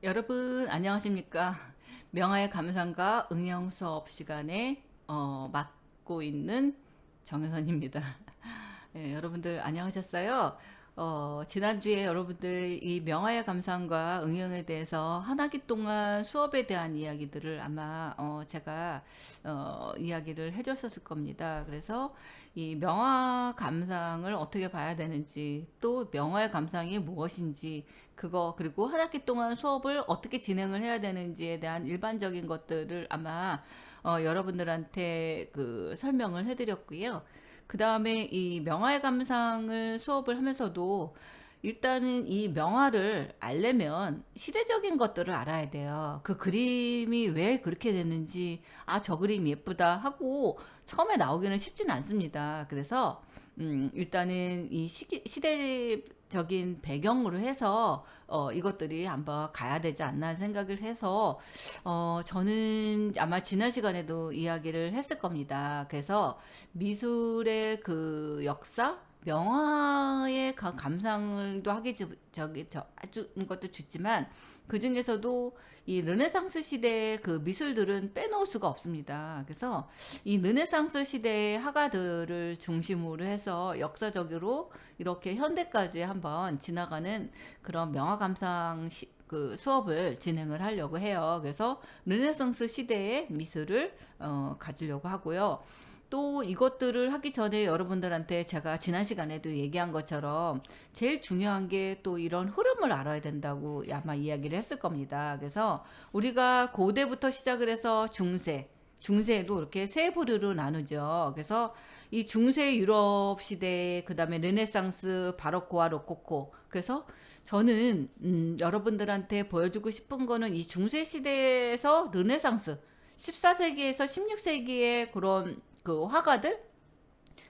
여러분 안녕하십니까? 명화의 감상과 응용 수업 시간에 맡고 있는 정효선입니다. 네, 여러분들 안녕하셨어요? 지난주에 여러분들 이 명화의 감상과 응용에 대해서 한 학기 동안 수업에 대한 이야기들을 아마 제가 이야기를 해줬었을 겁니다. 그래서 이 명화 감상을 어떻게 봐야 되는지, 또 명화의 감상이 무엇인지, 그거, 그리고 한 학기 동안 수업을 어떻게 진행을 해야 되는지에 대한 일반적인 것들을 아마 여러분들한테 그 설명을 해드렸고요. 그 다음에 이 명화의 감상을 수업을 하면서도 일단은 이 명화를 알려면 시대적인 것들을 알아야 돼요. 그 그림이 왜 그렇게 됐는지, 아, 저 그림 예쁘다 하고 처음에 나오기는 쉽지는 않습니다. 그래서 일단은 이 시대적인 배경으로 해서 이것들이 한번 가야 되지 않나 생각을 해서 저는 아마 지난 시간에도 이야기를 했을 겁니다. 그래서 미술의 그 역사, 명화의 감상도 하기 아주 것도 좋지만 그 중에서도 이 르네상스 시대의 그 미술들은 빼놓을 수가 없습니다. 그래서 이 르네상스 시대의 화가들을 중심으로 해서 역사적으로 이렇게 현대까지 한번 지나가는 그런 명화 감상 그 수업을 진행을 하려고 해요. 그래서 르네상스 시대의 미술을 가지려고 하고요. 또 이것들을 하기 전에 여러분들한테 제가 지난 시간에도 얘기한 것처럼 제일 중요한 게 또 이런 흐름을 알아야 된다고 아마 이야기를 했을 겁니다. 그래서 우리가 고대부터 시작을 해서 중세에도 이렇게 세 부류로 나누죠. 그래서 이 중세 유럽 시대, 그 다음에 르네상스, 바로코와 로코코. 그래서 저는 여러분들한테 보여주고 싶은 거는 이 중세 시대에서 르네상스, 14세기에서 16세기의 그런 그 화가들,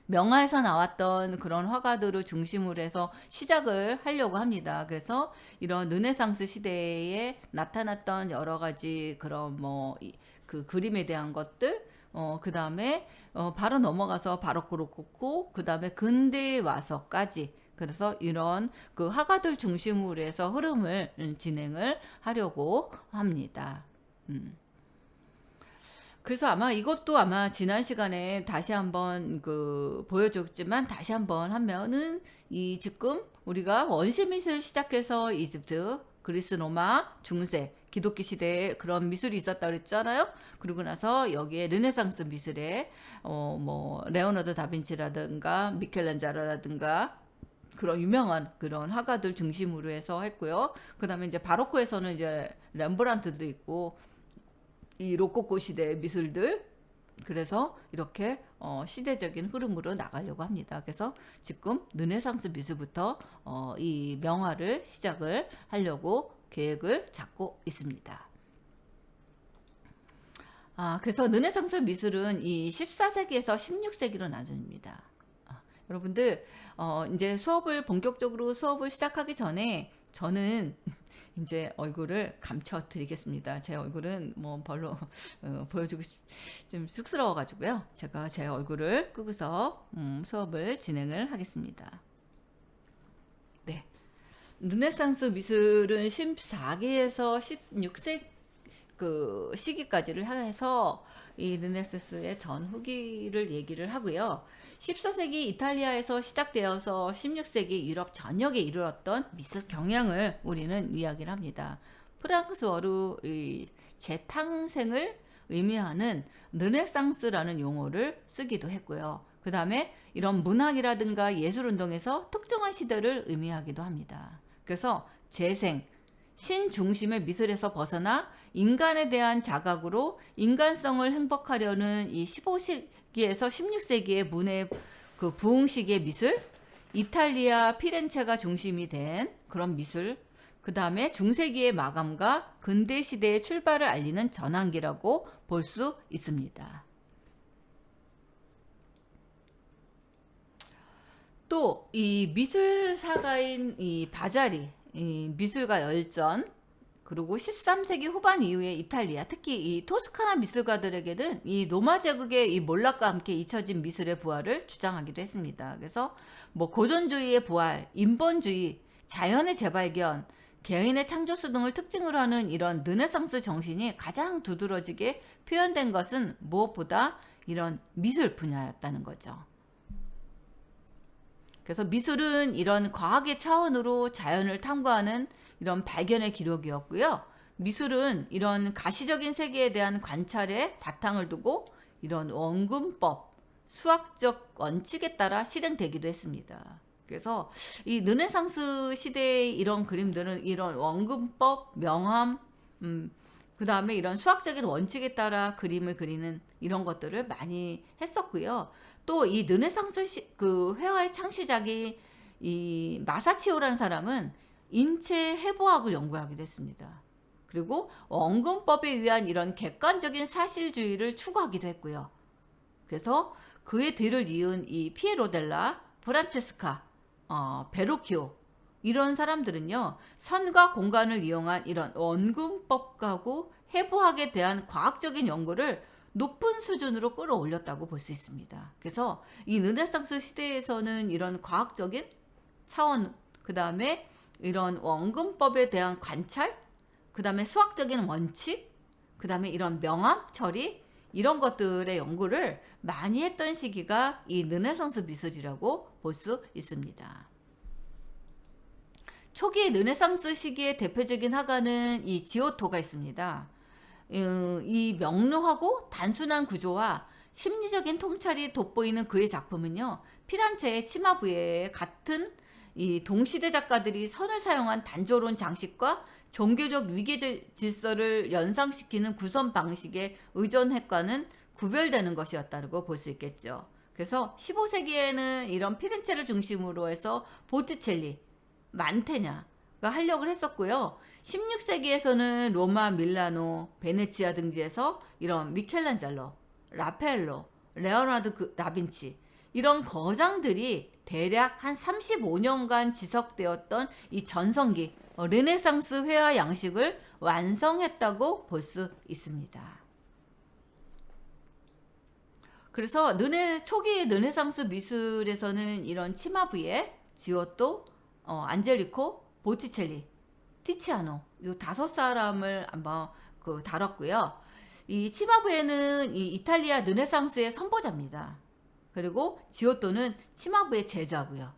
명화에서 나왔던 그런 화가들을 중심으로 해서 시작을 하려고 합니다. 그래서 이런 르네상스 시대에 나타났던 여러 가지 그런 그 그림에 대한 것들, 그 다음에 바로 넘어가서 바로크 로코코, 그 다음에 근대에 와서까지. 그래서 이런 그 화가들 중심으로 해서 흐름을 진행을 하려고 합니다. 그래서 아마 이것도 아마 지난 시간에 다시 한번 그 보여줬지만 다시 한번 하면은 이 지금 우리가 원시 미술 시작해서 이집트, 그리스 로마, 중세, 기독교 시대에 그런 미술이 있었다 그랬잖아요. 그리고 나서 여기에 르네상스 미술에 레오나르도 다빈치라든가 미켈란젤로라든가 그런 유명한 그런 화가들 중심으로 해서 했고요. 그다음에 이제 바로크에서는 이제 렘브란트도 있고 이 로코코 시대의 미술들, 그래서 이렇게 시대적인 흐름으로 나가려고 합니다. 그래서 지금 르네상스 미술부터 이 명화를 시작을 하려고 계획을 잡고 있습니다. 그래서 르네상스 미술은 이 14세기에서 16세기로 나뉩니다. 여러분들 이제 본격적으로 수업을 시작하기 전에 저는 이제 얼굴을 감춰 드리겠습니다. 제 얼굴은 별로 보여주고 좀 쑥스러워 가지고요. 제가 제 얼굴을 끄고서 수업을 진행을 하겠습니다. 네. 르네상스 미술은 14기에서 16세기 그 시기까지를 해서 이 르네상스의 전후기를 얘기를 하고요. 14세기 이탈리아에서 시작되어서 16세기 유럽 전역에 이르렀던 미술 경향을 우리는 이야기를 합니다. 프랑스어로 재탄생을 의미하는 르네상스라는 용어를 쓰기도 했고요. 그 다음에 이런 문학이라든가 예술운동에서 특정한 시대를 의미하기도 합니다. 그래서 재생, 신중심의 미술에서 벗어나 인간에 대한 자각으로 인간성을 행복하려는 이 15세기에서 16세기의 문의 그 부흥시기의 미술, 이탈리아 피렌체가 중심이 된 그런 미술, 그 다음에 중세기의 마감과 근대 시대의 출발을 알리는 전환기라고 볼 수 있습니다. 또 이 미술사가인 이 바자리, 이 미술가 열전, 그리고 13세기 후반 이후에 이탈리아, 특히 이 토스카나 미술가들에게는 이 로마 제국의 이 몰락과 함께 잊혀진 미술의 부활을 주장하기도 했습니다. 그래서 고전주의의 부활, 인본주의, 자연의 재발견, 개인의 창조성 등을 특징으로 하는 이런 르네상스 정신이 가장 두드러지게 표현된 것은 무엇보다 이런 미술 분야였다는 거죠. 그래서 미술은 이런 과학의 차원으로 자연을 탐구하는 이런 발견의 기록이었고요. 미술은 이런 가시적인 세계에 대한 관찰에 바탕을 두고 이런 원근법, 수학적 원칙에 따라 실행되기도 했습니다. 그래서 이 르네상스 시대의 이런 그림들은 이런 원근법, 명암, 그 다음에 이런 수학적인 원칙에 따라 그림을 그리는 이런 것들을 많이 했었고요. 또 이 르네상스 그 회화의 창시작이 이 마사치오라는 사람은 인체 해부학을 연구하기도 했습니다. 그리고 원근법에 의한 이런 객관적인 사실주의를 추구하기도 했고요. 그래서 그의 뒤를 이은 이 피에로 델라, 프란체스카, 베로키오 이런 사람들은요, 선과 공간을 이용한 이런 원근법하고 해부학에 대한 과학적인 연구를 높은 수준으로 끌어올렸다고 볼 수 있습니다. 그래서 이 르네상스 시대에서는 이런 과학적인 차원, 그 다음에 이런 원근법에 대한 관찰, 그 다음에 수학적인 원칙, 그 다음에 이런 명암 처리, 이런 것들의 연구를 많이 했던 시기가 이 르네상스 미술이라고 볼 수 있습니다. 초기 르네상스 시기의 대표적인 화가는 이 지오토가 있습니다. 이 명료하고 단순한 구조와 심리적인 통찰이 돋보이는 그의 작품은요, 피란체의 치마부에 같은 이 동시대 작가들이 선을 사용한 단조로운 장식과 종교적 위계 질서를 연상시키는 구성 방식의 의존획과는 구별되는 것이었다고 볼 수 있겠죠. 그래서 15세기에는 이런 피렌체를 중심으로 해서 보티첼리, 만테냐가 활약을 했었고요. 16세기에서는 로마, 밀라노, 베네치아 등지에서 이런 미켈란젤로, 라펠로, 레오나르도 다빈치 이런 거장들이 대략 한 35년간 지속되었던 이 전성기 르네상스 회화 양식을 완성했다고 볼 수 있습니다. 그래서 초기 르네상스 미술에서는 이런 치마부에 지오토, 안젤리코, 보티첼리, 티치아노 이 5사람을 아마 다뤘고요. 이 치마부에는 이 이탈리아 르네상스의 선보자입니다. 그리고 지오토는 치마부의 제자고요.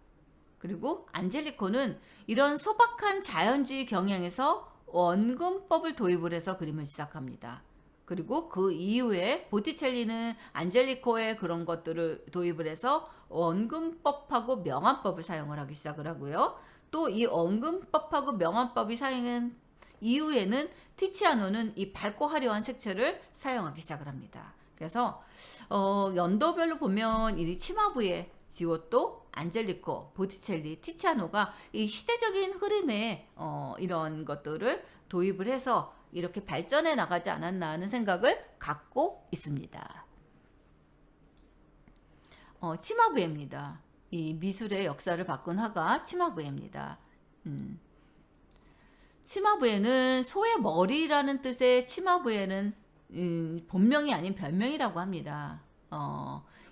그리고 안젤리코는 이런 소박한 자연주의 경향에서 원근법을 도입을 해서 그림을 시작합니다. 그리고 그 이후에 보티첼리는 안젤리코의 그런 것들을 도입을 해서 원근법하고 명암법을 사용을 하기 시작을 하고요. 또 이 원근법하고 명암법이 사용한 이후에는 티치아노는 이 밝고 화려한 색채를 사용하기 시작을 합니다. 그래서 연도별로 보면 이 치마부의 지오토, 안젤리코, 보티첼리, 티치아노가 이 시대적인 흐름에 이런 것들을 도입을 해서 이렇게 발전해 나가지 않았나 하는 생각을 갖고 있습니다. 치마부에입니다. 이 미술의 역사를 바꾼 화가 치마부에입니다. 치마부에는 소의 머리라는 뜻의 치마부에는 본명이 아닌 별명이라고 합니다.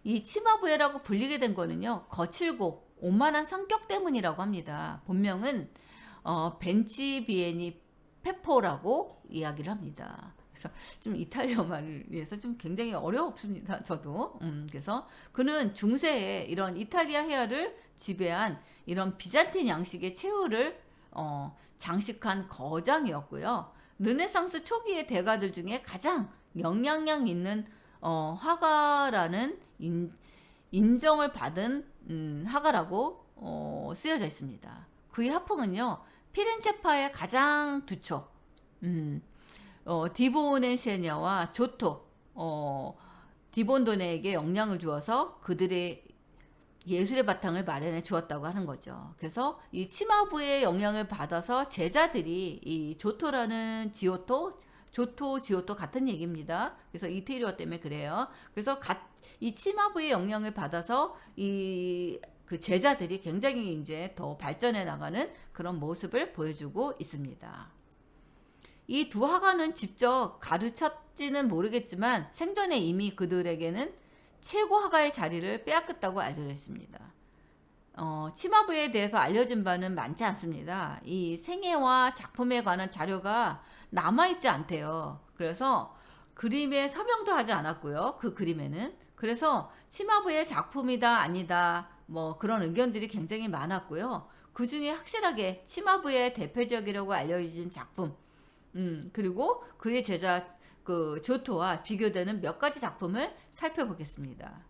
이 치마부에라고 불리게 된 거는요, 거칠고 오만한 성격 때문이라고 합니다. 본명은 벤치비에니 페포라고 이야기를 합니다. 그래서 좀 이탈리아 말을 위해서 좀 굉장히 어렵습니다. 저도. 그래서 그는 중세에 이런 이탈리아 해화를 지배한 이런 비잔틴 양식의 최후를 장식한 거장이었고요. 르네상스 초기의 대가들 중에 가장 영향력 있는 화가라는 인정을 받은 화가라고 쓰여져 있습니다. 그의 화풍은요, 피렌체파의 가장 두초, 디보네세냐와 조토, 디본도네에게 영향을 주어서 그들의 예술의 바탕을 마련해 주었다고 하는 거죠. 그래서 이 치마부의 영향을 받아서 제자들이 이 조토라는 지오토, 지오토 같은 얘기입니다. 그래서 이태리어 때문에 그래요. 그래서 이 치마부의 영향을 받아서 그 제자들이 굉장히 이제 더 발전해 나가는 그런 모습을 보여주고 있습니다. 이 두 화가는 직접 가르쳤지는 모르겠지만 생전에 이미 그들에게는 최고 화가의 자리를 빼앗겼다고 알려져 있습니다. 치마부에 대해서 알려진 바는 많지 않습니다. 이 생애와 작품에 관한 자료가 남아있지 않대요. 그래서 그림에 서명도 하지 않았고요. 그 그림에는. 그래서 치마부의 작품이다 아니다 뭐 그런 의견들이 굉장히 많았고요. 그 중에 확실하게 치마부의 대표적이라고 알려진 작품, 그리고 그의 제자 그 조토와 비교되는 몇 가지 작품을 살펴보겠습니다.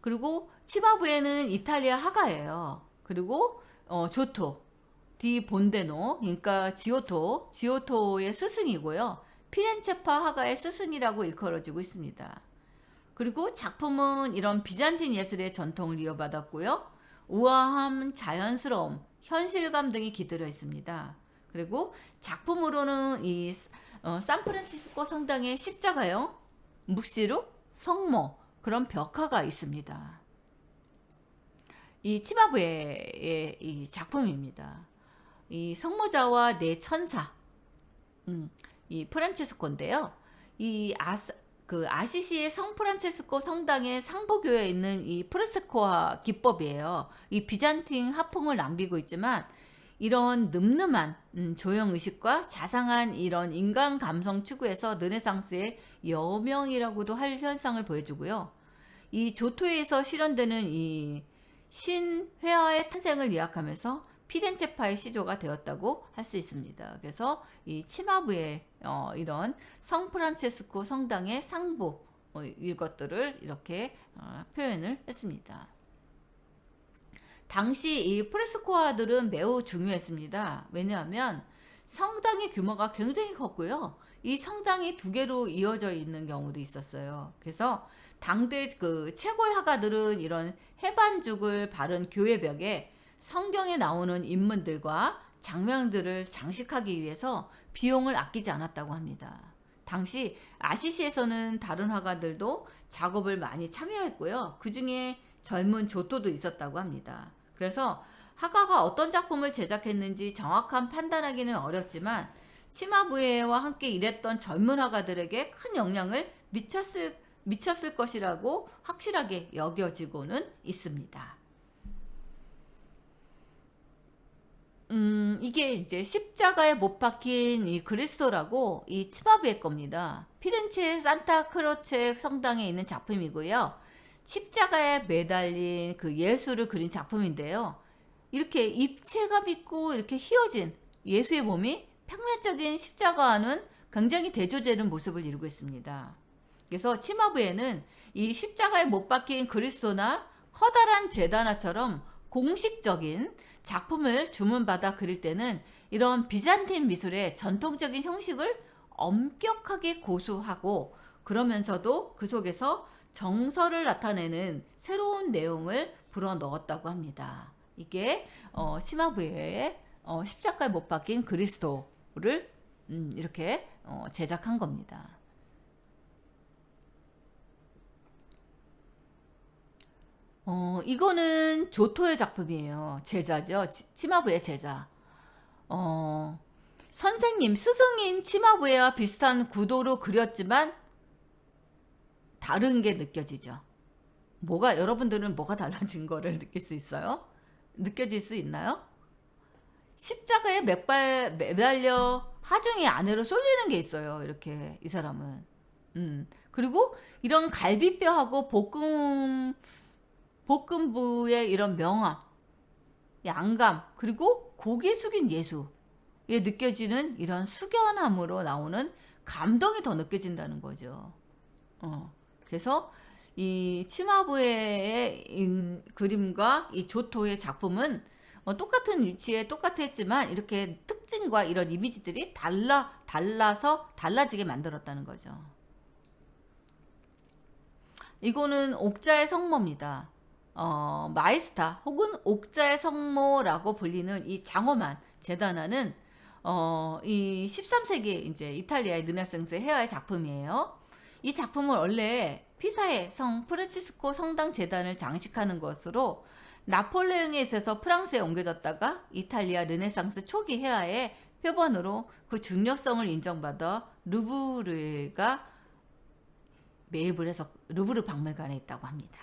그리고 치마부에는 이탈리아 화가예요. 그리고 조토, 디 본데노, 그러니까 지오토의 스승이고요. 피렌체파 화가의 스승이라고 일컬어지고 있습니다. 그리고 작품은 이런 비잔틴 예술의 전통을 이어받았고요. 우아함, 자연스러움, 현실감 등이 깃들어 있습니다. 그리고 작품으로는 이 산프란시스코 성당의 십자가형, 묵시룩, 성모, 그런 벽화가 있습니다. 이 치마부의 이 작품입니다. 이 성모자와 네 천사, 이 프란체스코인데요. 이 아시시의 성 프란체스코 성당의 상부교에 있는 이 프레스코화 기법이에요. 이 비잔틴 화풍을 남기고 있지만 이런 늠름한 조형의식과 자상한 이런 인간 감성 추구에서 르네상스의 여명이라고도 할 현상을 보여주고요. 이 조토에서 실현되는 이 신회화의 탄생을 이야기하면서 피렌체파의 시조가 되었다고 할 수 있습니다. 그래서 이 치마부의 이런 성 프란체스코 성당의 상부 이것들을 이렇게 표현을 했습니다. 당시 이 프레스코화들은 매우 중요했습니다. 왜냐하면 성당의 규모가 굉장히 컸고요. 이 성당이 두 개로 이어져 있는 경우도 있었어요. 그래서 당대 그 최고의 화가들은 이런 해반죽을 바른 교회벽에 성경에 나오는 인물들과 장면들을 장식하기 위해서 비용을 아끼지 않았다고 합니다. 당시 아시시에서는 다른 화가들도 작업을 많이 참여했고요. 그 중에 젊은 조토도 있었다고 합니다. 그래서 화가가 어떤 작품을 제작했는지 정확한 판단하기는 어렵지만 치마부에와 함께 일했던 젊은 화가들에게 큰 영향을 미쳤을 것이라고 확실하게 여겨지고는 있습니다. 이게 이제 십자가에 못 박힌 이 그리스도라고 이 치마부의 겁니다. 피렌체 산타 크로체 성당에 있는 작품이고요. 십자가에 매달린 그 예수를 그린 작품인데요. 이렇게 입체감 있고 이렇게 휘어진 예수의 몸이 평면적인 십자가와는 굉장히 대조되는 모습을 이루고 있습니다. 그래서 치마부에는 이 십자가에 못 박힌 그리스도나 커다란 제다나처럼 공식적인 작품을 주문받아 그릴 때는 이런 비잔틴 미술의 전통적인 형식을 엄격하게 고수하고 그러면서도 그 속에서 정서를 나타내는 새로운 내용을 불어넣었다고 합니다. 이게 치마부의 십자가에 못 박힌 그리스도를 이렇게 제작한 겁니다. 이거는 조토의 작품이에요. 제자죠. 치마부의 제자. 선생님, 스승인 치마부에와 비슷한 구도로 그렸지만 다른 게 느껴지죠. 여러분들은 뭐가 달라진 거를 느낄 수 있어요? 느껴질 수 있나요? 십자가에 매달려 하중이 아래로 쏠리는 게 있어요. 이렇게 이 사람은. 그리고 이런 갈비뼈하고 볶음부의 이런 명암, 양감, 그리고 고개 숙인 예수에 느껴지는 이런 숙연함으로 나오는 감동이 더 느껴진다는 거죠. 그래서 이 치마부의 그림과 이 조토의 작품은 똑같은 위치에 똑같았지만 이렇게 특징과 이런 이미지들이 달라서 달라지게 만들었다는 거죠. 이거는 옥자의 성모입니다. 마이스타 혹은 옥자의 성모라고 불리는 이 장엄한 제다나는 이 13세기 이제 이탈리아의 르네상스 해화의 작품이에요. 이 작품은 원래 피사의 성 프란치스코 성당 제단을 장식하는 것으로 나폴레옹에 있어서 프랑스에 옮겨졌다가 이탈리아 르네상스 초기 해화의 표본으로 그 중요성을 인정받아 루브르가 매입을 해서 루브르 박물관에 있다고 합니다.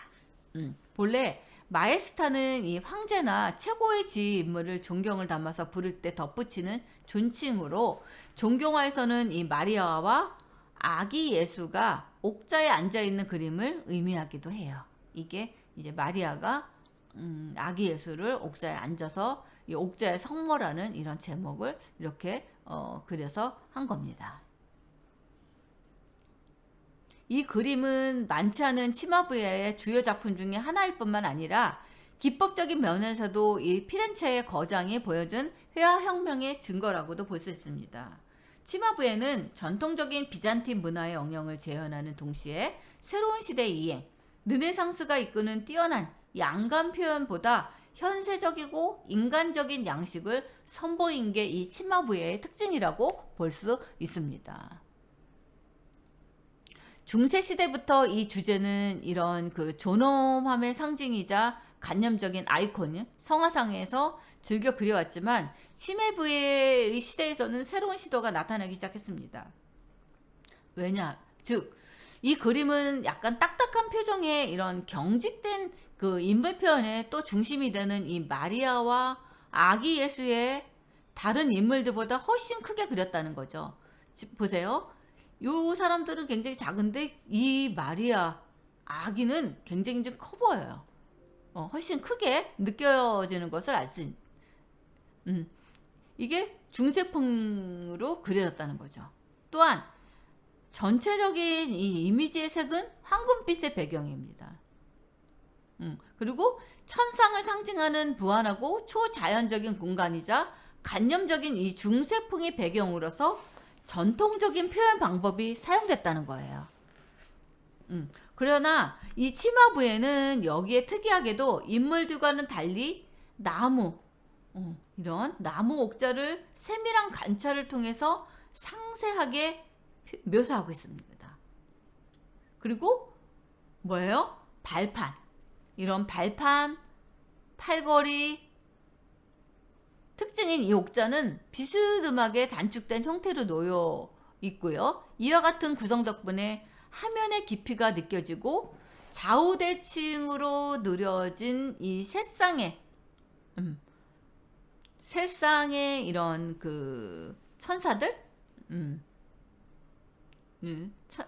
본래 마에스타는 이 황제나 최고의 지위 인물을 존경을 담아서 부를 때 덧붙이는 존칭으로 존경화에서는 이 마리아와 아기 예수가 옥자에 앉아 있는 그림을 의미하기도 해요. 이게 이제 마리아가 아기 예수를 옥자에 앉아서 이 옥자의 성모라는 이런 제목을 이렇게 그려서 한 겁니다. 이 그림은 많지 않은 치마부야의 주요 작품 중에 하나일 뿐만 아니라 기법적인 면에서도 이 피렌체의 거장이 보여준 회화혁명의 증거라고도 볼 수 있습니다. 치마부야는 전통적인 비잔틴 문화의 영향을 재현하는 동시에 새로운 시대의 이행, 르네상스가 이끄는 뛰어난 양감 표현보다 현세적이고 인간적인 양식을 선보인 게 이 치마부야의 특징이라고 볼 수 있습니다. 중세 시대부터 이 주제는 이런 그 존엄함의 상징이자 관념적인 아이콘, 성화상에서 즐겨 그려왔지만 치마부야의 시대에서는 새로운 시도가 나타나기 시작했습니다. 왜냐, 즉 이 그림은 약간 딱딱한 표정의 이런 경직된 그 인물 표현에 또 중심이 되는 이 마리아와 아기 예수의 다른 인물들보다 훨씬 크게 그렸다는 거죠. 보세요. 요 사람들은 굉장히 작은데 이 마리아 아기는 굉장히 좀 커 보여요. 훨씬 크게 느껴지는 것을 알 수 있는. 이게 중세풍으로 그려졌다는 거죠. 또한 전체적인 이 이미지의 색은 황금빛의 배경입니다. 그리고 천상을 상징하는 부안하고 초자연적인 공간이자 관념적인 이 중세풍의 배경으로서 전통적인 표현 방법이 사용됐다는 거예요. 그러나 이 치마부에는 여기에 특이하게도 인물들과는 달리 나무, 이런 나무 옥자를 세밀한 관찰을 통해서 상세하게 묘사하고 있습니다. 그리고 뭐예요? 발판. 이런 발판, 팔걸이, 특징인 이 옥자는 비스듬하게 단축된 형태로 놓여 있고요. 이와 같은 구성 덕분에 화면의 깊이가 느껴지고 좌우대칭으로 느려진 이 세상의 이런 그 천사들,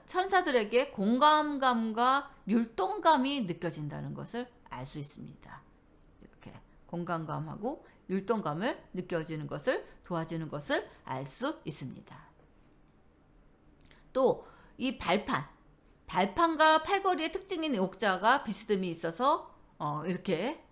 천사들에게 공감감과 율동감이 느껴진다는 것을 알 수 있습니다. 이렇게 공감감하고 율동감을 느껴지는 것을 도와주는 것을 알 수 있습니다. 또 이 발판과 팔걸이의 특징인 옥자가 비스듬히 있어서 이렇게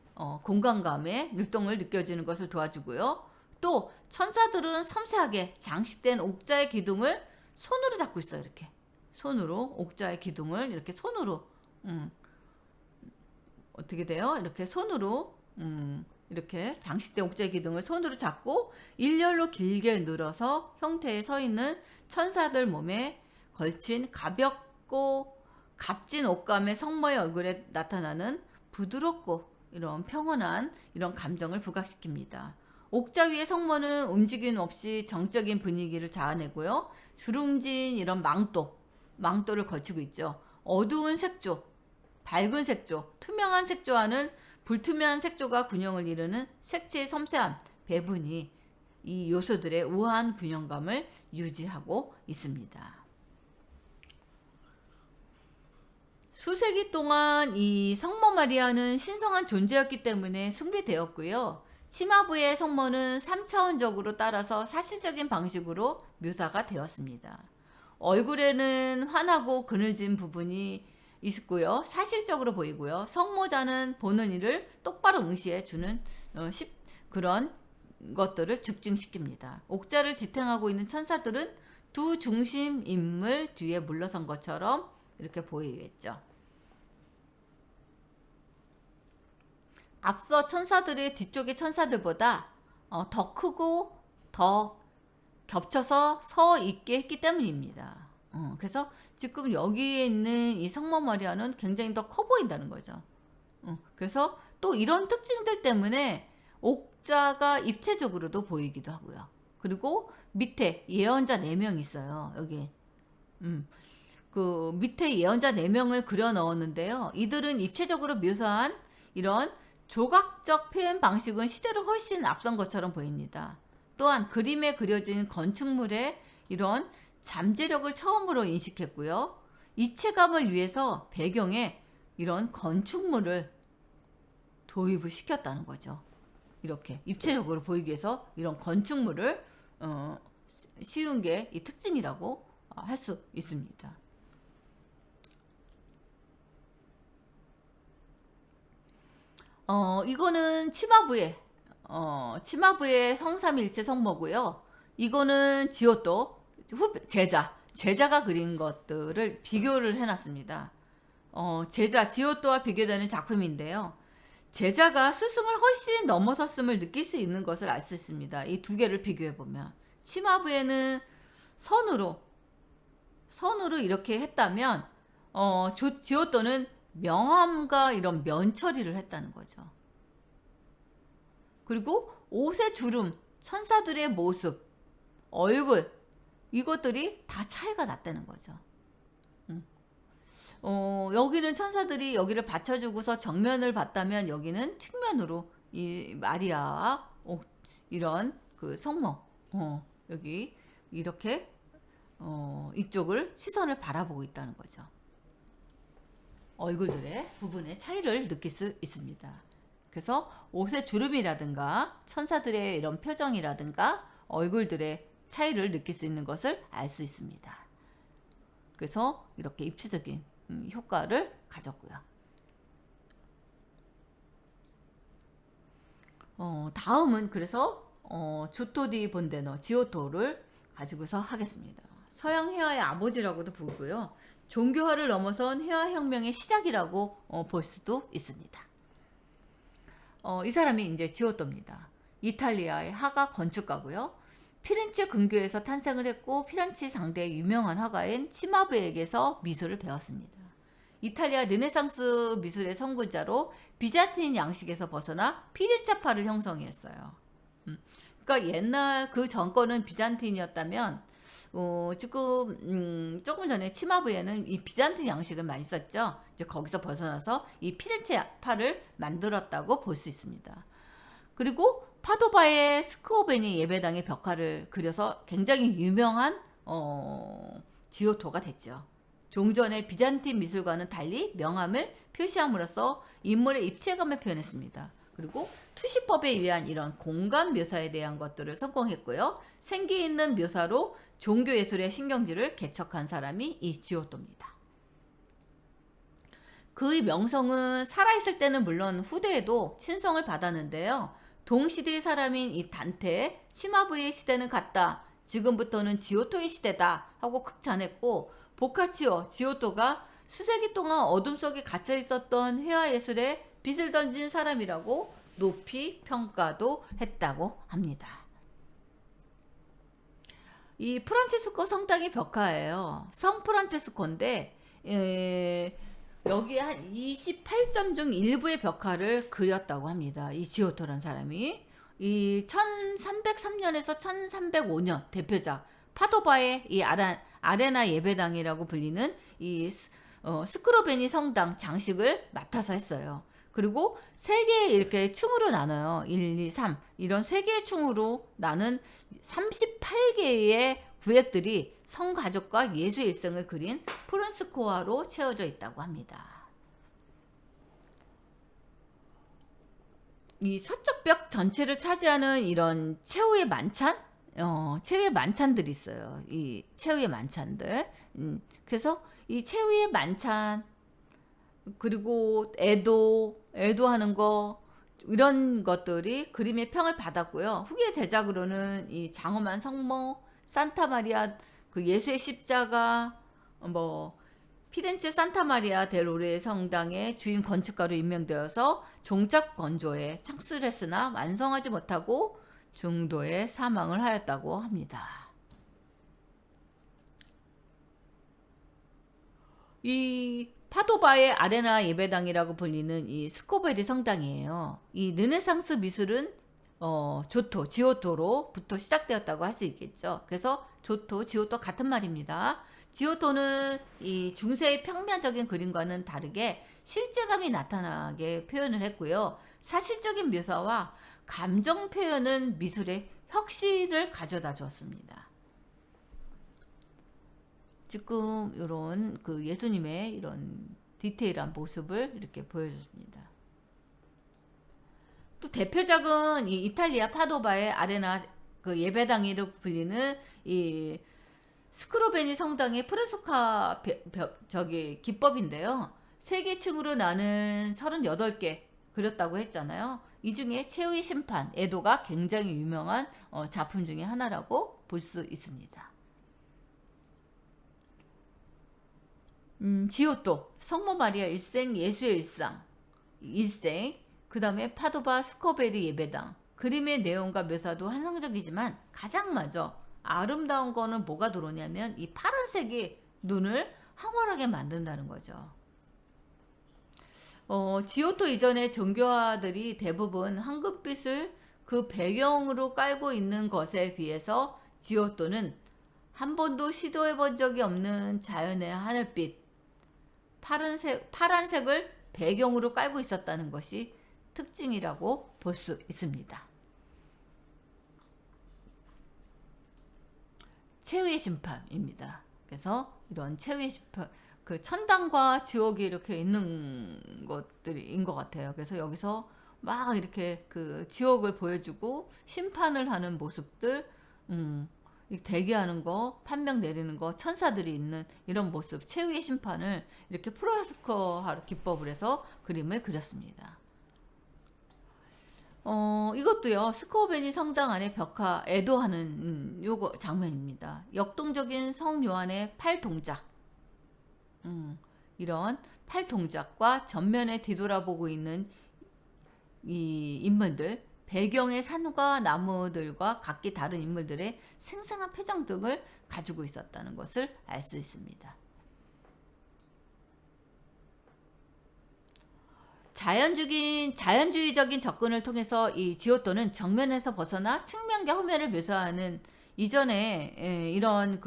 공간감의 율동을 느껴지는 것을 도와주고요. 또 천사들은 섬세하게 장식된 옥자의 기둥을 손으로 잡고 있어요. 이렇게 손으로 옥자의 기둥을 이렇게 손으로 어떻게 돼요? 이렇게 손으로 이렇게 장식된 옥자의 기둥을 손으로 잡고 일렬로 길게 늘어서 형태에 서 있는 천사들 몸에 걸친 가볍고 값진 옷감의 성모의 얼굴에 나타나는 부드럽고 이런 평온한 이런 감정을 부각시킵니다. 옥자 위의 성모는 움직임 없이 정적인 분위기를 자아내고요. 주름진 이런 망토를 걸치고 있죠. 어두운 색조, 밝은 색조, 투명한 색조와는 불투명한 색조가 균형을 이루는 색채의 섬세함, 배분이 이 요소들의 우아한 균형감을 유지하고 있습니다. 수세기 동안 이 성모 마리아는 신성한 존재였기 때문에 숭배되었고요. 치마부의 성모는 3차원적으로 따라서 사실적인 방식으로 묘사가 되었습니다. 얼굴에는 환하고 그늘진 부분이 있고요. 사실적으로 보이고요. 성모자는 보는 이를 똑바로 응시해 주는 그런 것들을 죽증시킵니다. 옥자를 지탱하고 있는 천사들은 두 중심 인물 뒤에 물러선 것처럼 이렇게 보이겠죠. 앞서 천사들이 뒤쪽의 천사들보다 더 크고 더 겹쳐서 서 있게 했기 때문입니다. 그래서 지금 여기에 있는 이 성모 마리아는 굉장히 더 커 보인다는 거죠. 그래서 또 이런 특징들 때문에 옥자가 입체적으로도 보이기도 하고요. 그리고 밑에 예언자 4명 있어요. 여기 그 밑에 예언자 4명을 그려 넣었는데요. 이들은 입체적으로 묘사한 이런 조각적 표현 방식은 시대를 훨씬 앞선 것처럼 보입니다. 또한 그림에 그려진 건축물의 이런 잠재력을 처음으로 인식했고요. 입체감을 위해서 배경에 이런 건축물을 도입을 시켰다는 거죠. 이렇게 입체적으로 보이기 위해서 이런 건축물을 씌운 게 이 특징이라고 할 수 있습니다. 이거는 치마부의 성삼일체 성모고요. 이거는 지오또 제자가 그린 것들을 비교를 해놨습니다. 지오또와 비교되는 작품인데요. 제자가 스승을 훨씬 넘어섰음을 느낄 수 있는 것을 알 수 있습니다. 이 두 개를 비교해 보면 치마부에는 선으로 이렇게 했다면 지오또는 명암과 이런 면처리를 했다는 거죠. 그리고 옷의 주름, 천사들의 모습, 얼굴 이것들이 다 차이가 났다는 거죠. 여기는 천사들이 여기를 받쳐주고서 정면을 봤다면 여기는 측면으로 이 마리아와 이런 그 성모 여기 이렇게 이쪽을 시선을 바라보고 있다는 거죠. 얼굴들의 부분의 차이를 느낄 수 있습니다. 그래서 옷의 주름이라든가 천사들의 이런 표정이라든가 얼굴들의 차이를 느낄 수 있는 것을 알 수 있습니다. 그래서 이렇게 입체적인 효과를 가졌고요. 다음은 그래서 조토 디 본데노 지오토를 가지고서 하겠습니다. 서양 회화의 아버지라고도 부르고요. 종교화를 넘어선 회화혁명의 시작이라고 볼 수도 있습니다. 이 사람이 이제 지오토입니다. 이탈리아의 화가 건축가고요. 피렌체 근교에서 탄생을 했고 피렌체 상대의 유명한 화가인 치마부에게서 미술을 배웠습니다. 이탈리아 르네상스 미술의 선구자로 비잔틴 양식에서 벗어나 피렌체파를 형성했어요. 그러니까 옛날 그 정권은 비잔틴이었다면 지금 조금 전에 치마부에는 이 비잔틴 양식을 많이 썼죠. 이제 거기서 벗어나서 이 피렌체파를 만들었다고 볼 수 있습니다. 그리고 파도바의 스코베니 예배당의 벽화를 그려서 굉장히 유명한 지오토가 됐죠. 종전의 비잔틴 미술과는 달리 명암을 표시함으로써 인물의 입체감을 표현했습니다. 그리고 투시법에 의한 이런 공간 묘사에 대한 것들을 성공했고요. 생기 있는 묘사로 종교예술의 신경질을 개척한 사람이 이 지오토입니다. 그의 명성은 살아있을 때는 물론 후대에도 친성을 받았는데요. 동시대의 사람인 이 단테, 치마부의 시대는 같다. 지금부터는 지오토의 시대다. 하고 극찬했고 보카치오, 지오토가 수세기 동안 어둠 속에 갇혀 있었던 회화예술에 빛을 던진 사람이라고 높이 평가도 했다고 합니다. 이 프란체스코 성당의 벽화예요. 성 프란체스코인데 여기에 한 28점 중 일부의 벽화를 그렸다고 합니다. 이 지오토라는 사람이 이 1303년에서 1305년 대표작 파도바의 이 아레나 예배당이라고 불리는 이 스크로베니 성당 장식을 맡아서 했어요. 그리고 세 개의 이렇게 층으로 나눠요. 1, 2, 3 이런 세 개의 층으로 나눈 38개의 구획들이 성가족과 예수의 일생을 그린 프론스코아로 채워져 있다고 합니다. 이 서쪽 벽 전체를 차지하는 이런 최후의 만찬? 최후의 만찬들이 있어요. 이 최후의 만찬들. 그래서 이 최후의 만찬 그리고 애도하는 거 이런 것들이 그림의 평을 받았고요. 후기의 대작으로는 이 장엄한 성모, 산타마리아 그 예수의 십자가, 피렌체 산타마리아 델 로레 성당의 주인 건축가로 임명되어서 종착 건조에 착수를 했으나 완성하지 못하고 중도에 사망을 하였다고 합니다. 이 파도바의 아레나 예배당이라고 불리는 이 스코베디 성당이에요. 이 르네상스 미술은 지오토로부터 시작되었다고 할 수 있겠죠. 그래서 지오토 같은 말입니다. 지오토는 이 중세의 평면적인 그림과는 다르게 실제감이 나타나게 표현을 했고요. 사실적인 묘사와 감정 표현은 미술의 혁신을 가져다 주었습니다. 지금 이런 그 예수님의 이런 디테일한 모습을 이렇게 보여줍니다. 또 대표작은 이 이탈리아 파도바의 아레나 그 예배당이라고 불리는 이 스크로베니 성당의 프레스코 기법인데요. 3개층으로 나눈 38개 그렸다고 했잖아요. 이 중에 최후의 심판, 에도가 굉장히 유명한 작품 중에 하나라고 볼 수 있습니다. 지오토, 성모 마리아 일생, 예수의 일생, 그 다음에 파도바 스코베리 예배당. 그림의 내용과 묘사도 환상적이지만 가장 먼저 아름다운 거는 뭐가 들어오냐면 이 파란색이 눈을 황홀하게 만든다는 거죠. 지오토 이전의 종교화들이 대부분 황금빛을 그 배경으로 깔고 있는 것에 비해서 지오토는 한 번도 시도해 본 적이 없는 자연의 하늘빛, 파란색을 배경으로 깔고 있었다는 것이 특징이라고 볼 수 있습니다. 최후의 심판입니다. 그래서 이런 최후의 심판, 그 천당과 지옥이 이렇게 있는 것들인 것 같아요. 그래서 여기서 막 이렇게 그 지옥을 보여주고 심판을 하는 모습들, 대기하는 거, 판명 내리는 거, 천사들이 있는 이런 모습, 최후의 심판을 이렇게 프레스코 기법을 해서 그림을 그렸습니다. 이것도요, 스코베니 성당 안에 벽화 애도하는 요거 장면입니다. 역동적인 성 요한의 팔 동작, 이런 팔 동작과 전면에 뒤돌아보고 있는 이 인물들, 배경의 산과 나무들과 각기 다른 인물들의 생생한 표정 등을 가지고 있었다는 것을 알 수 있습니다. 자연주의적인 접근을 통해서 이 지오토는 정면에서 벗어나 측면과 후면을 묘사하는 이전에 이런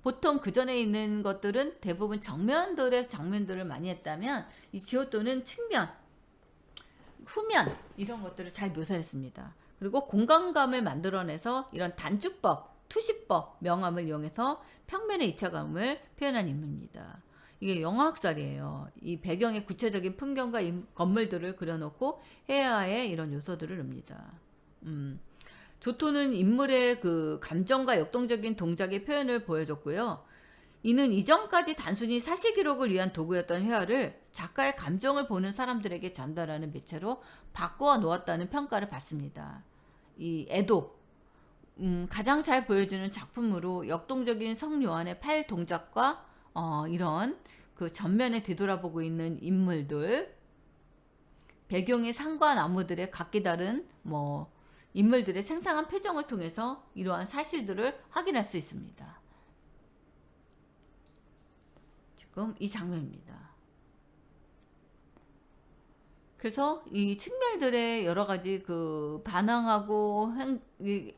보통 그 전에 있는 것들은 대부분 정면들의 장면들을 많이 했다면 이 지오토는 측면, 후면 이런 것들을 잘 묘사했습니다. 그리고 공간감을 만들어내서 이런 단축법, 투시법, 명암을 이용해서 평면의 입체감을 표현한 인물입니다. 이게 영화학살이에요. 이 배경의 구체적인 풍경과 건물들을 그려놓고 해야의 이런 요소들을 넣습니다. 조토는 인물의 그 감정과 역동적인 동작의 표현을 보여줬고요. 이는 이전까지 단순히 사실 기록을 위한 도구였던 회화를 작가의 감정을 보는 사람들에게 전달하는 매체로 바꾸어 놓았다는 평가를 받습니다. 이 에도, 가장 잘 보여주는 작품으로 역동적인 성 요한의 팔 동작과 이런 그 전면에 뒤돌아보고 있는 인물들, 배경의 산과 나무들의 각기 다른 인물들의 생생한 표정을 통해서 이러한 사실들을 확인할 수 있습니다. 지금 이 장면입니다. 그래서 이 측면들의 여러 가지 그 반항하고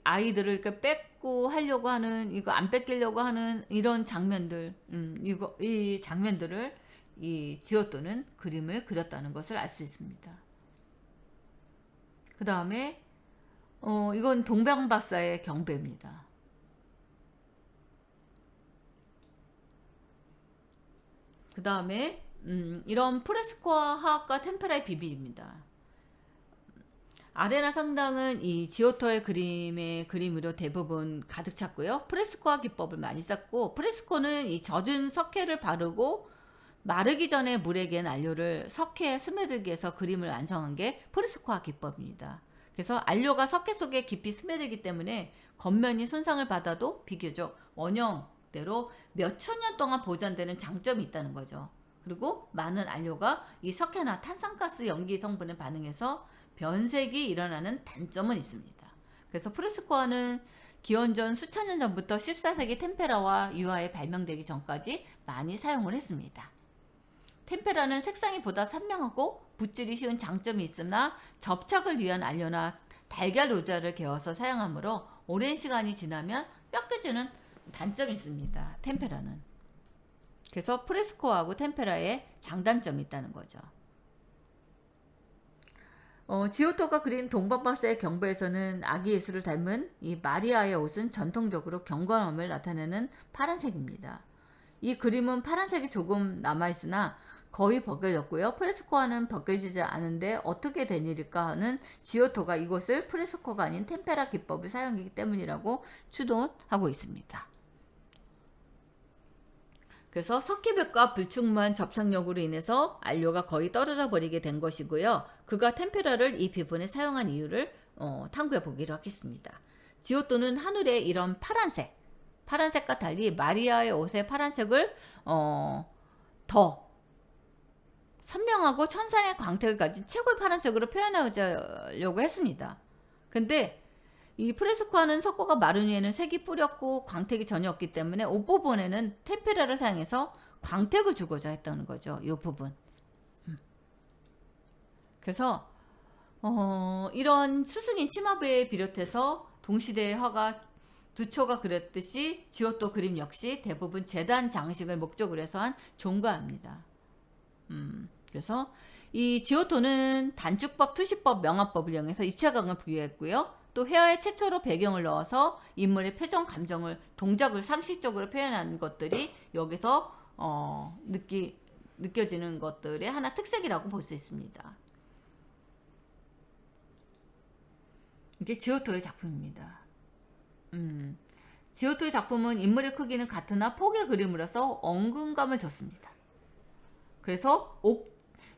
아이들을 이렇게 뺏고 하려고 하는, 이거 안 뺏기려고 하는 이런 장면들, 이 장면들을 이 지오토는 그림을 그렸다는 것을 알 수 있습니다. 그 다음에 이건 동방박사의 경배입니다. 그 다음에 이런 프레스코와 화학과 템페라의 비밀입니다. 아레나 성당은 이 지오토의 그림으로 대부분 가득 찼고요. 프레스코화 기법을 많이 썼고, 프레스코는 이 젖은 석회를 바르고 마르기 전에 물에 갠 안료를 석회에 스며들게 해서 그림을 완성한 게 프레스코화 기법입니다. 그래서 안료가 석회 속에 깊이 스며들기 때문에 겉면이 손상을 받아도 비교적 원형대로 몇천 년 동안 보존되는 장점이 있다는 거죠. 그리고 많은 안료가 이 석회나 탄산가스 연기 성분에 반응해서 변색이 일어나는 단점은 있습니다. 그래서 프레스코화는 기원전 수천 년 전부터 14세기 템페라와 유화에 발명되기 전까지 많이 사용을 했습니다. 템페라는 색상이 보다 선명하고 붓질이 쉬운 장점이 있으나 접착을 위한 안료나 달걀 로자를 개어서 사용하므로 오랜 시간이 지나면 뺏겨지는 단점이 있습니다. 템페라는. 그래서 프레스코하고 템페라에 장단점이 있다는 거죠. 지오토가 그린 동방박사의 경배에서는 아기 예수를 닮은 이 마리아의 옷은 전통적으로 경건함을 나타내는 파란색입니다. 이 그림은 파란색이 조금 남아있으나 거의 벗겨졌고요. 프레스코와는 벗겨지지 않은데 어떻게 된 일일까 하는 지오토가 이것을 프레스코가 아닌 템페라 기법을 사용하기 때문이라고 추론하고 있습니다. 그래서 석회벽과 불충만 접착력으로 인해서 안료가 거의 떨어져 버리게 된 것이고요. 그가 템페라를 이 부분에 사용한 이유를 탐구해 보기로 하겠습니다. 지오토는 하늘에 이런 파란색과 달리 마리아의 옷의 파란색을 더 선명하고 천상의 광택을 가진 최고의 파란색으로 표현하려고 했습니다. 근데 이 프레스코와는 석고가 마른 위에는 색이 뿌렸고 광택이 전혀 없기 때문에 옷 부분에는 템페라를 사용해서 광택을 주고자 했다는 거죠. 이 부분. 그래서 이런 스승인 치마부에 비롯해서 동시대의 화가 두초가 그랬듯이 지오토 그림 역시 대부분 재단 장식을 목적으로 해서 한 종가입니다. 그래서 이 지오토는 단축법, 투시법, 명화법을 이용해서 입체감을 부여했고요. 또 회화에 최초로 배경을 넣어서 인물의 표정, 감정을, 동작을 상식적으로 표현하는 것들이 여기서 느껴지는 것들의 하나 특색이라고 볼 수 있습니다. 이게 지오토의 작품입니다. 지오토의 작품은 인물의 크기는 같으나 폭의 그림으로서 엉금감을 줬습니다. 그래서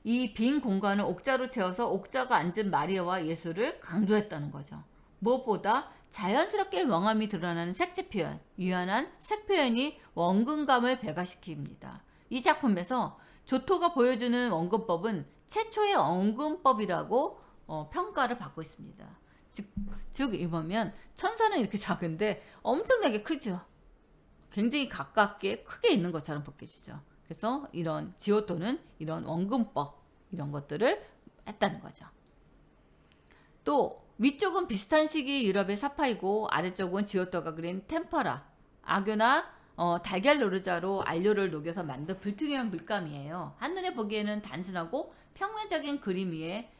이 빈 공간을 옥자로 채워서 옥자가 앉은 마리아와 예수를 강조했다는 거죠. 무엇보다 자연스럽게 명암이 드러나는 색지 표현, 유연한 색 표현이 원근감을 배가시킵니다. 이 작품에서 조토가 보여주는 원근법은 최초의 원근법이라고 평가를 받고 있습니다. 즉 이 보면 천사는 이렇게 작은데 엄청나게 크죠. 굉장히 가깝게 크게 있는 것처럼 보여지죠. 그래서 이런 지오토는 이런 원근법 이런 것들을 했다는 거죠. 또 위쪽은 비슷한 시기 유럽의 사파이고 아래쪽은 지오토가 그린 템퍼라, 악교나 달걀 노르자로 안료를 녹여서 만든 불투명한 물감이에요. 한눈에 보기에는 단순하고 평면적인 그림 위에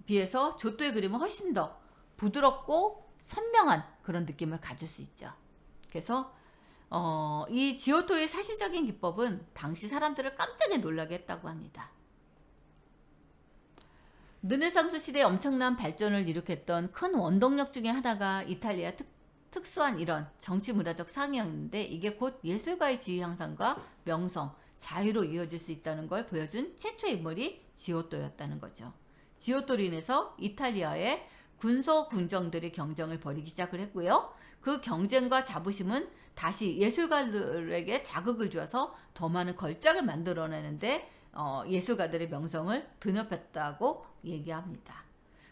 비해서 조토의 그림은 훨씬 더 부드럽고 선명한 그런 느낌을 가질 수 있죠. 그래서 이 지오토의 사실적인 기법은 당시 사람들을 깜짝에 놀라게 했다고 합니다. 르네상스 시대에 엄청난 발전을 일으켰던 큰 원동력 중에 하나가 이탈리아 특수한 이런 정치 문화적 상이었는데 이게 곧 예술가의 지위 향상과 명성, 자유로 이어질 수 있다는 걸 보여준 최초의 인물이 지오토였다는 거죠. 지오토로 인해서 이탈리아의 군소 군정들이 경쟁을 벌이기 시작을 했고요. 그 경쟁과 자부심은 다시 예술가들에게 자극을 주어서 더 많은 걸작을 만들어내는데 예술가들의 명성을 드높였다고 얘기합니다.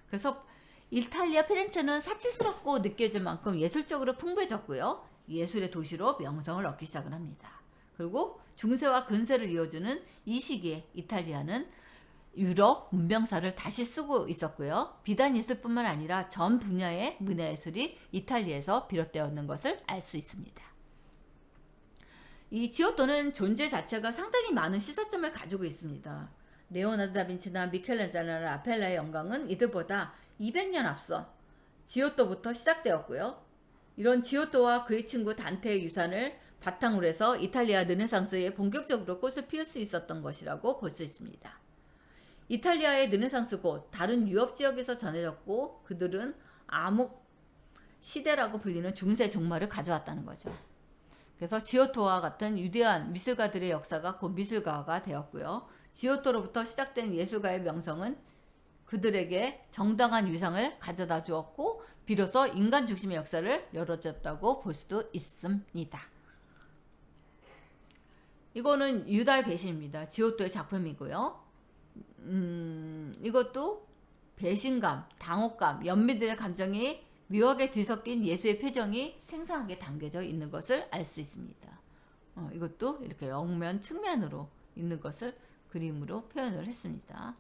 그래서 이탈리아 피렌체는 사치스럽고 느껴질 만큼 예술적으로 풍부해졌고요. 예술의 도시로 명성을 얻기 시작을 합니다. 그리고 중세와 근세를 이어주는 이 시기에 이탈리아는 유럽 문명사를 다시 쓰고 있었고요. 비단 예술뿐만 아니라 전 분야의 문화예술이 이탈리아에서 비롯되었는 것을 알 수 있습니다. 이 지오토는 존재 자체가 상당히 많은 시사점을 가지고 있습니다. 레오나르도 다빈치나 미켈란젤로나 라펠라의 영광은 이들보다 200년 앞서 지오토부터 시작되었고요. 이런 지오토와 그의 친구 단테의 유산을 바탕으로 해서 이탈리아 르네상스에 본격적으로 꽃을 피울 수 있었던 것이라고 볼 수 있습니다. 이탈리아의 르네상스고 다른 유럽 지역에서 전해졌고 그들은 암흑 시대라고 불리는 중세 종말을 가져왔다는 거죠. 그래서 지오토와 같은 위대한 미술가들의 역사가 곧 미술가가 되었고요. 지오토로부터 시작된 예술가의 명성은 그들에게 정당한 위상을 가져다 주었고 비로소 인간 중심의 역사를 열어줬다고 볼 수도 있습니다. 이거는 유다의 배신입니다. 지오토의 작품이고요. 이것도 배신감, 당혹감, 연민들의 감정이 묘하게 뒤섞인 예수의 표정이 생생하게 담겨져 있는 것을 알 수 있습니다. 이것도 이렇게 영면 측면으로 있는 것을 그림으로 표현을 했습니다.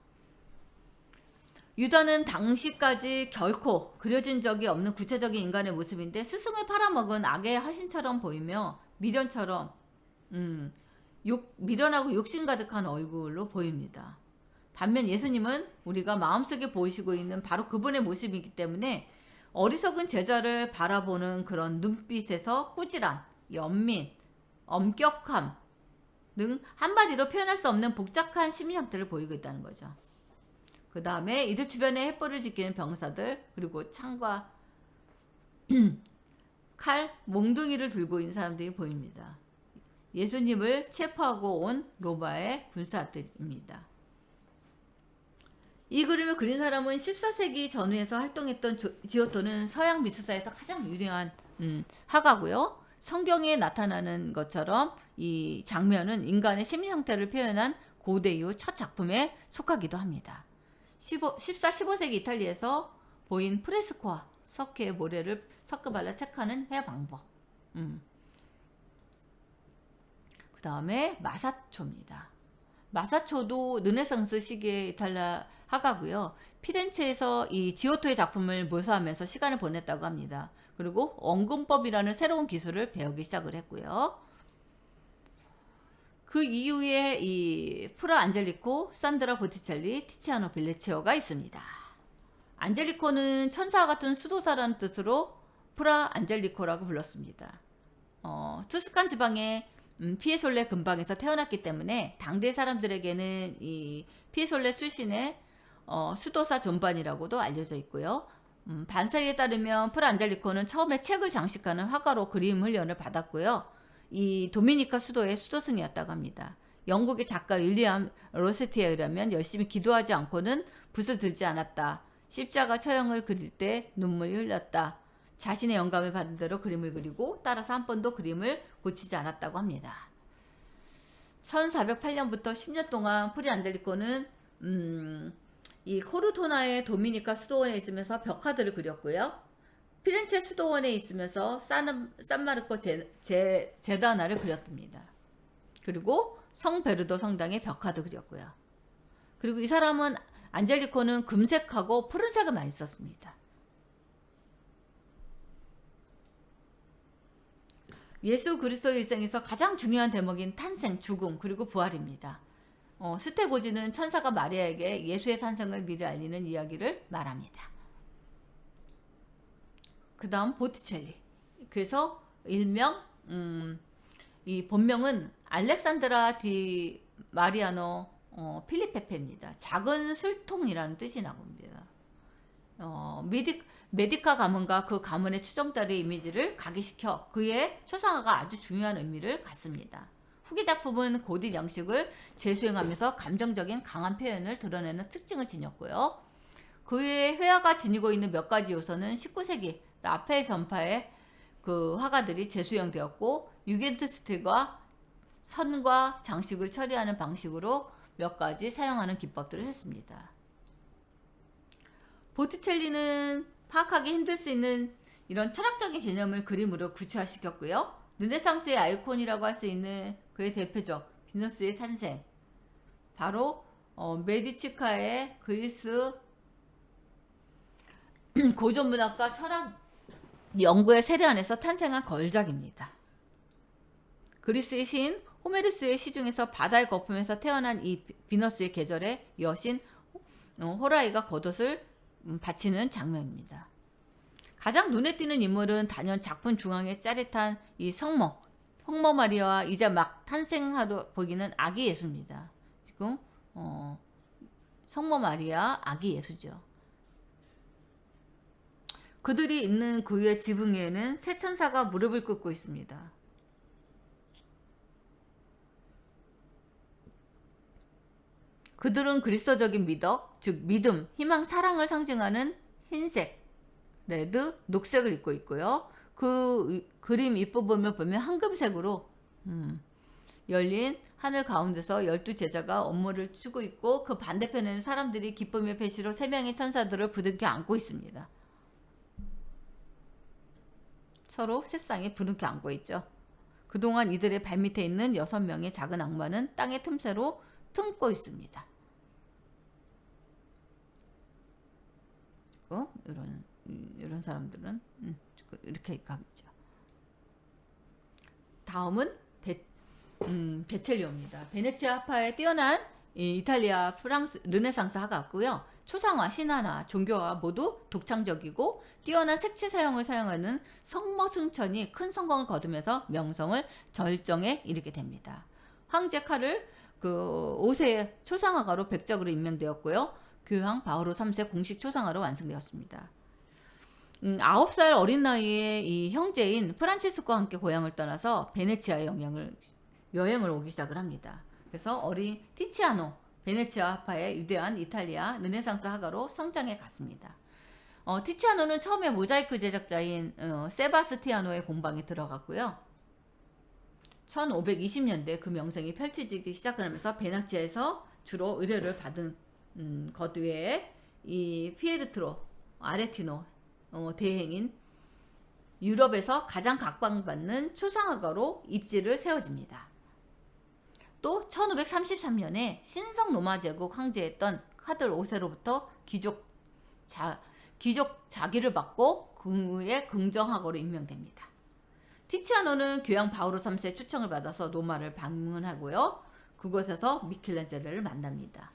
유다는 당시까지 결코 그려진 적이 없는 구체적인 인간의 모습인데 스승을 팔아먹은 악의 화신처럼 보이며 미련처럼 미련하고 욕심 가득한 얼굴로 보입니다. 반면 예수님은 우리가 마음속에 보이시고 있는 바로 그분의 모습이기 때문에 어리석은 제자를 바라보는 그런 눈빛에서 꾸지람, 연민, 엄격함 등 한마디로 표현할 수 없는 복잡한 심리 상태를 보이고 있다는 거죠. 그 다음에 이들 주변에 횃불을 지키는 병사들, 그리고 창과 칼, 몽둥이를 들고 있는 사람들이 보입니다. 예수님을 체포하고 온 로마의 군사들입니다. 이 그림을 그린 사람은 14세기 전후에서 활동했던 지오토는 서양 미술사에서 가장 유명한 화가고요. 성경에 나타나는 것처럼 이 장면은 인간의 심리 상태를 표현한 고대 이후 첫 작품에 속하기도 합니다. 14, 15세기 이탈리아에서 보인 프레스코와 석회의 모래를 섞어 발라 체크하는 해야 방법. 그 다음에 마사초입니다. 마사초도 르네상스 시기의 이탈리아 화가고요. 피렌체에서 이 지오토의 작품을 묘사하면서 시간을 보냈다고 합니다. 그리고 엉금법이라는 새로운 기술을 배우기 시작을 했고요. 그 이후에 이 프라 안젤리코, 산드라 보티첼리, 티치아노 벨레치오가 있습니다. 안젤리코는 천사와 같은 수도사라는 뜻으로 프라 안젤리코라고 불렀습니다. 투스칸 지방의 피에솔레 근방에서 태어났기 때문에 당대 사람들에게는 이 피에솔레 출신의 수도사 존반이라고도 알려져 있고요. 반사에 따르면 프라 안젤리코는 처음에 책을 장식하는 화가로 그림 훈련을 받았고요. 이 도미니카 수도의 수도승이었다고 합니다. 영국의 작가 윌리엄 로세티에 의하면 열심히 기도하지 않고는 붓을 들지 않았다. 십자가 처형을 그릴 때 눈물이 흘렸다. 자신의 영감을 받은 대로 그림을 그리고 따라서 한 번도 그림을 고치지 않았다고 합니다. 1408년부터 10년 동안 프라 안젤리코는 이 코르토나의 도미니카 수도원에 있으면서 벽화들을 그렸고요. 피렌체 수도원에 있으면서 산마르코 제다나를 그렸답니다. 그리고 성 베르도 성당의 벽화도 그렸고요. 그리고 이 사람은 안젤리코는 금색하고 푸른색을 많이 썼습니다. 예수 그리스도의 일생에서 가장 중요한 대목인 탄생, 죽음, 그리고 부활입니다. 스테고지는 천사가 마리아에게 예수의 탄생을 미리 알리는 이야기를 말합니다. 그 다음 보티첼리. 그래서 일명 이 본명은 알렉산드라 디 마리아노 필리페페입니다. 작은 술통이라는 뜻이 나옵니다. 메디카 가문과 그 가문의 추종자의 이미지를 각인시켜 그의 초상화가 아주 중요한 의미를 갖습니다. 후기 작품은 고딕 양식을 재수행하면서 감정적인 강한 표현을 드러내는 특징을 지녔고요. 그의 회화가 지니고 있는 몇 가지 요소는 19세기 라펠 전파의 그 화가들이 재수형되었고 유겐트 스틸과 선과 장식을 처리하는 방식으로 몇 가지 사용하는 기법들을 했습니다. 보티첼리는 파악하기 힘들 수 있는 이런 철학적인 개념을 그림으로 구체화시켰고요. 르네상스의 아이콘이라고 할 수 있는 그의 대표적 비너스의 탄생, 바로 메디치카의 그리스 고전문학과 철학 연구의 세례 안에서 탄생한 걸작입니다. 그리스의 시인 호메르스의 시 중에서 바다의 거품에서 태어난 이 비너스의 계절의 여신 호라이가 겉옷을 바치는 장면입니다. 가장 눈에 띄는 인물은 단연 작품 중앙에 짜릿한 이 성모 마리아와 이제 막 탄생하러 보이는 아기 예수입니다. 지금 성모 마리아 아기 예수죠. 그들이 있는 그 위의 지붕 위에는 세 천사가 무릎을 꿇고 있습니다. 그들은 그리스도적인 미덕, 즉 믿음, 희망, 사랑을 상징하는 흰색, 레드, 녹색을 입고 있고요. 그 그림 윗부분을 보면 황금색으로 열린 하늘 가운데서 12제자가 업무를 추고 있고 그 반대편에는 사람들이 기쁨의 배시로 3명의 천사들을 부둥켜 안고 있습니다. 서로 세상에 부둥켜 안고 있죠. 그동안 이들의 발밑에 있는 6명의 작은 악마는 땅의 틈새로 틈고 있습니다. 이런 사람들은 이렇게 가겠죠. 다음은 베첼리오입니다. 베네치아 화파의 뛰어난 이 이탈리아, 프랑스 르네상스 화가고요. 초상화, 신화나 종교화 모두 독창적이고 뛰어난 색채 사용을 사용하는 성모승천이 큰 성공을 거두면서 명성을 절정에 이르게 됩니다. 황제 카를 그 5세 초상화가로 백작으로 임명되었고요. 교황 바오로 3세 공식 초상화로 완성되었습니다. 9살 어린 나이에 이 형제인 프란치스코와 함께 고향을 떠나서 베네치아에 여행을 오기 시작을 합니다. 그래서 어린 티치아노, 베네치아파의 위대한 이탈리아 르네상스 화가로 성장해 갔습니다. 티치아노는 처음에 모자이크 제작자인 세바스티아노의 공방에 들어갔고요. 1520년대 그 명성이 펼쳐지기 시작을 하면서 베네치아에서 주로 의뢰를 받은 것 외에 이 피에르트로 아레티노 대행인 유럽에서 가장 각광받는 초상화가로 입지를 세워집니다. 또 1533년에 신성 로마 제국 황제였던 카들 5세로부터 귀족 자기를 받고 그의 긍정학으로 임명됩니다. 티치아노는 교황 바오로 3세 초청을 받아서 로마를 방문하고요. 그곳에서 미켈란젤로를 만납니다.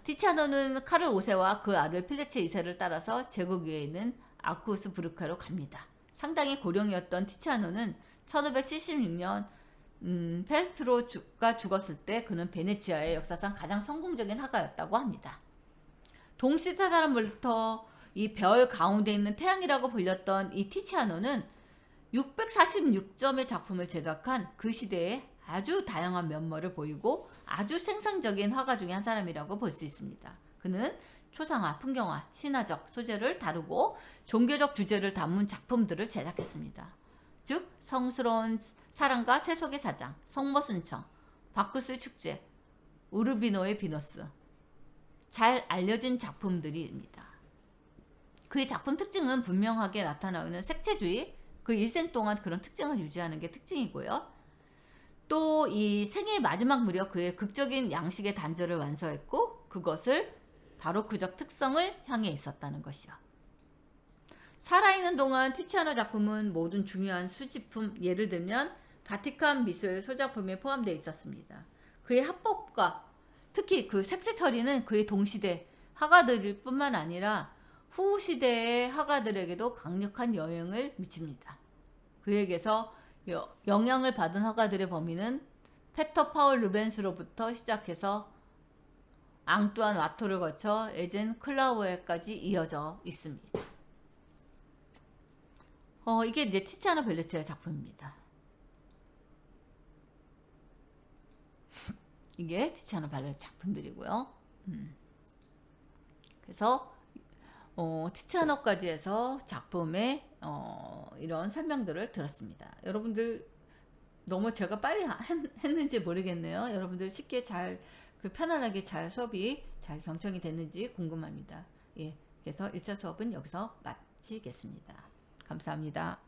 티치아노는 카를 5세와 그 아들 필레체 2세를 따라서 제국 위에 있는 아쿠스 브루카로 갑니다. 상당히 고령이었던 티치아노는 1576년 페스트로가 죽었을 때 그는 베네치아의 역사상 가장 성공적인 화가였다고 합니다. 동시 사람부터 이 별 가운데 있는 태양이라고 불렸던 이 티치아노는 646점의 작품을 제작한 그 시대에 아주 다양한 면모를 보이고 아주 생산적인 화가 중에 한 사람이라고 볼 수 있습니다. 그는 초상화, 풍경화, 신화적 소재를 다루고 종교적 주제를 담은 작품들을 제작했습니다. 즉 성스러운 사랑과 세속의 사장, 성모순청, 바쿠스의 축제, 우르비노의 비너스, 잘 알려진 작품들입니다. 그의 작품 특징은 분명하게 나타나는 색채주의, 그 일생 동안 그런 특징을 유지하는 게 특징이고요. 또 이 생애의 마지막 무렵 그의 극적인 양식의 단절을 완성했고 그것을 바로크적 특성을 향해 있었다는 것이요. 살아있는 동안 티치아노 작품은 모든 중요한 수집품, 예를 들면 바티칸 미술 소작품에 포함되어 있었습니다. 그의 화법과 특히 그 색채 처리는 그의 동시대 화가들 뿐만 아니라 후 시대의 화가들에게도 강력한 영향을 미칩니다. 그에게서 영향을 받은 화가들의 범위는 페터 파울 루벤스로부터 시작해서 앙뚜안 와토를 거쳐 에젠 클라우에까지 이어져 있습니다. 이게 이제 티치아노 벨루치의 작품입니다. 이게 티치아노 벨루치 작품들이고요. 그래서 티치아노까지 해서 작품의 이런 설명들을 들었습니다. 여러분들 너무 제가 빨리 했는지 모르겠네요. 여러분들 쉽게 잘 편안하게 잘 수업이 잘 경청이 됐는지 궁금합니다. 예, 그래서 1차 수업은 여기서 마치겠습니다. 감사합니다.